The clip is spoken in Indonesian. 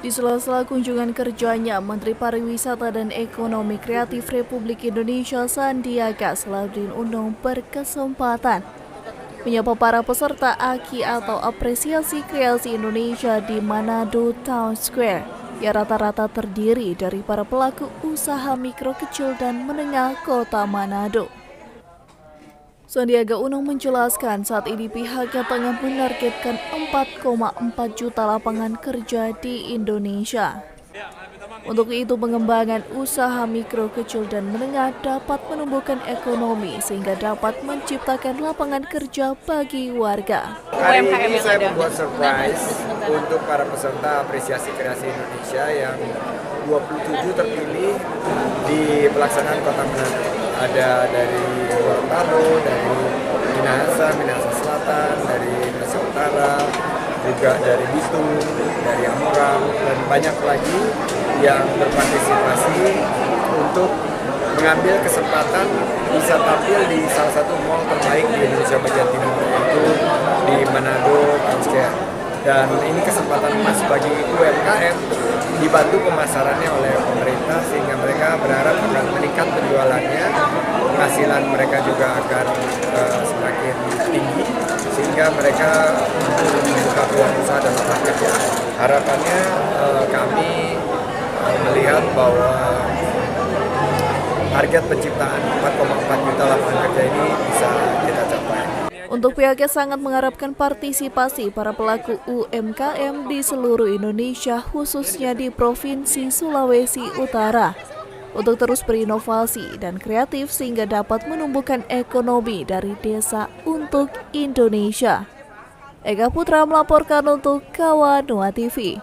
Di sela-sela kunjungan kerjanya, Menteri Pariwisata dan Ekonomi Kreatif Republik Indonesia Sandiaga Salahuddin Uno berkesempatan menyapa para peserta AKI atau Apresiasi Kreasi Indonesia di Manado Town Square, yang rata-rata terdiri dari para pelaku usaha mikro, kecil, dan menengah kota Manado. Sandiaga Uno menjelaskan saat ini pihaknya tengah menargetkan 4,4 juta lapangan kerja di Indonesia. Untuk itu, pengembangan usaha mikro, kecil, dan menengah dapat menumbuhkan ekonomi sehingga dapat menciptakan lapangan kerja bagi warga. Hari ini saya membuat surprise untuk para peserta Apresiasi Kreasi Indonesia yang 27 terpilih di pelaksanaan Kota Manado. Ada dari Gorontalo, dari Minahasa Selatan, dari Minahasa Utara, juga dari Bitung, dari Amorang, dan banyak lagi yang berpartisipasi untuk mengambil kesempatan bisa tampil di salah satu mall terbaik di Indonesia bagian timur, yaitu di Manado Town Square. Dan ini kesempatan emas bagi UMKM dibantu pemasarannya oleh pemerintah sehingga mereka berharap akan meningkat penjualannya, penghasilan mereka juga akan semakin tinggi sehingga mereka membuka peluang usaha dan lapangan kerja. Harapannya kami melihat bahwa target penciptaan 4,4 juta lapangan kerja ini bisa kita capai. Untuk pihaknya sangat mengharapkan partisipasi para pelaku UMKM di seluruh Indonesia, khususnya di Provinsi Sulawesi Utara, untuk terus berinovasi dan kreatif sehingga dapat menumbuhkan ekonomi dari desa untuk Indonesia. Eka Putra melaporkan untuk Kawanua TV.